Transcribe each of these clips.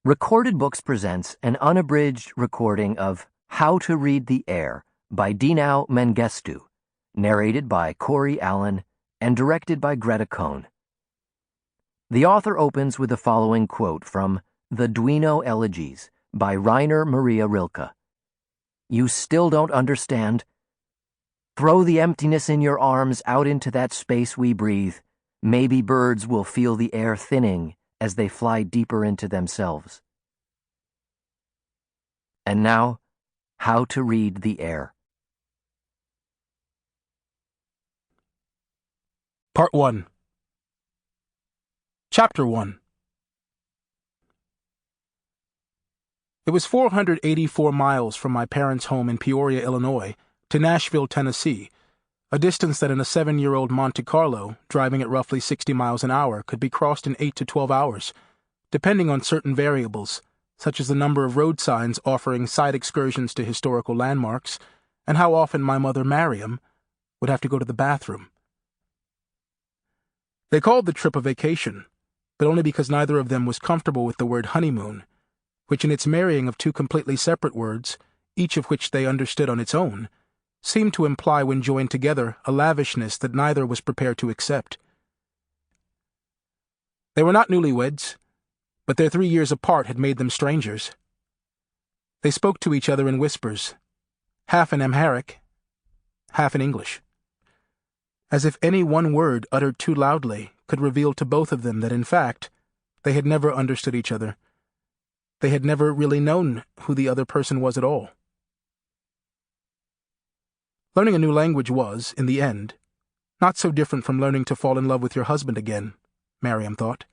Recorded Books presents an unabridged recording of How to Read the Air by Dinaw Mengestu, narrated by Corey Allen and directed by Greta Cohn. The author opens with the following quote from The Duino Elegies by Rainer Maria Rilke. "You still don't understand? Throw the emptiness in your arms out into that space we breathe. Maybe birds will feel the air thinning as they fly deeper into themselves." And now, How to Read the Air. Part 1. Chapter 1. It was 484 miles from my parents' home in Peoria, Illinois, to Nashville, Tennessee, a distance that in a 7-year-old Monte Carlo, driving at roughly 60 miles an hour, could be crossed in 8 to 12 hours, depending on certain variables, such as the number of road signs offering side excursions to historical landmarks, and how often my mother, Mariam, would have to go to the bathroom. They called the trip a vacation, but only because neither of them was comfortable with the word honeymoon, which in its marrying of two completely separate words, each of which they understood on its own, seemed to imply when joined together a lavishness that neither was prepared to accept. They were not newlyweds, but their 3 years apart had made them strangers. They spoke to each other in whispers, half in Amharic, half in English, as if any one word uttered too loudly could reveal to both of them that, in fact, they had never understood each other. They had never really known who the other person was at all. Learning a new language was, in the end, not so different from learning to fall in love with your husband again, Mariam thought.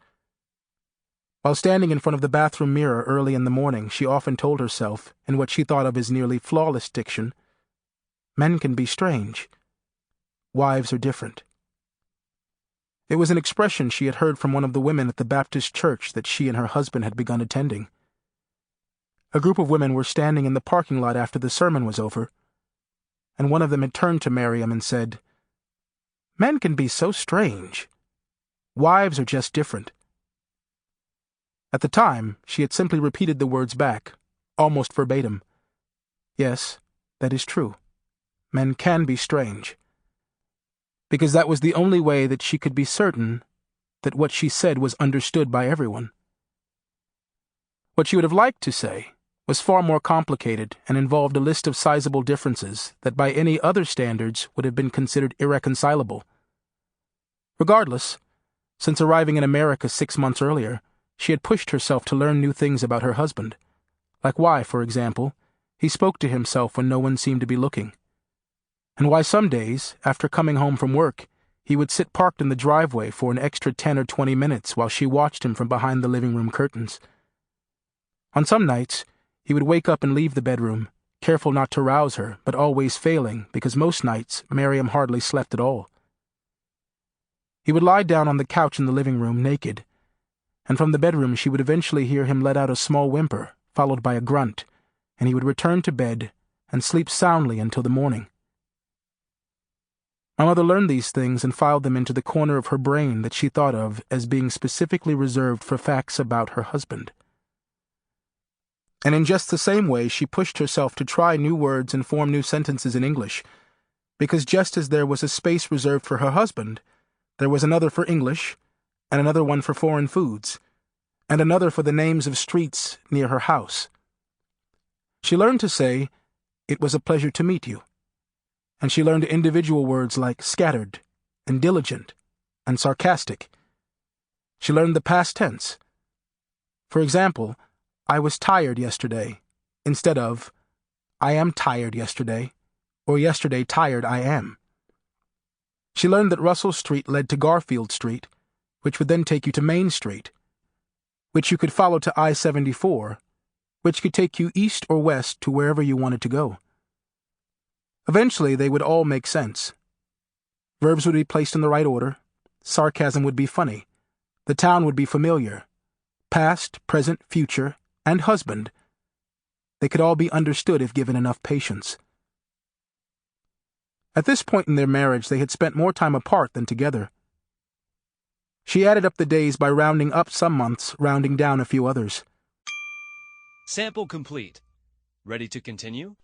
While standing in front of the bathroom mirror early in the morning, she often told herself, in what she thought of as nearly flawless diction, "Men can be strange. Wives are different." It was an expression she had heard from one of the women at the Baptist church that she and her husband had begun attending. A group of women were standing in the parking lot after the sermon was over, and one of them had turned to Mariam and said, "Men can be so strange. Wives are just different." At the time, she had simply repeated the words back, almost verbatim. Yes, that is true. Men can be strange. Because that was the only way that she could be certain that what she said was understood by everyone. What she would have liked to say was far more complicated and involved a list of sizable differences that by any other standards would have been considered irreconcilable. Regardless, since arriving in America 6 months earlier, she had pushed herself to learn new things about her husband, like why, for example, he spoke to himself when no one seemed to be looking, and why some days, after coming home from work, he would sit parked in the driveway for an extra 10 or 20 minutes while she watched him from behind the living room curtains. On some nights, he would wake up and leave the bedroom, careful not to rouse her, but always failing because most nights Mariam hardly slept at all. He would lie down on the couch in the living room naked, and from the bedroom she would eventually hear him let out a small whimper, followed by a grunt, and he would return to bed and sleep soundly until the morning. My mother learned these things and filed them into the corner of her brain that she thought of as being specifically reserved for facts about her husband. And in just the same way, she pushed herself to try new words and form new sentences in English, because just as there was a space reserved for her husband, there was another for English, and another one for foreign foods, and another for the names of streets near her house. She learned to say, "It was a pleasure to meet you," and she learned individual words like scattered, and diligent, and sarcastic. She learned the past tense. For example, "I was tired yesterday," instead of "I am tired yesterday," or "yesterday tired I am." She learned that Russell Street led to Garfield Street, which would then take you to Main Street, which you could follow to I-74, which could take you east or west to wherever you wanted to go. Eventually, they would all make sense. Verbs would be placed in the right order, sarcasm would be funny, the town would be familiar, past, present, future, and husband. They could all be understood if given enough patience. At this point in their marriage, they had spent more time apart than together. She added up the days by rounding up some months, rounding down a few others. Sample complete. Ready to continue?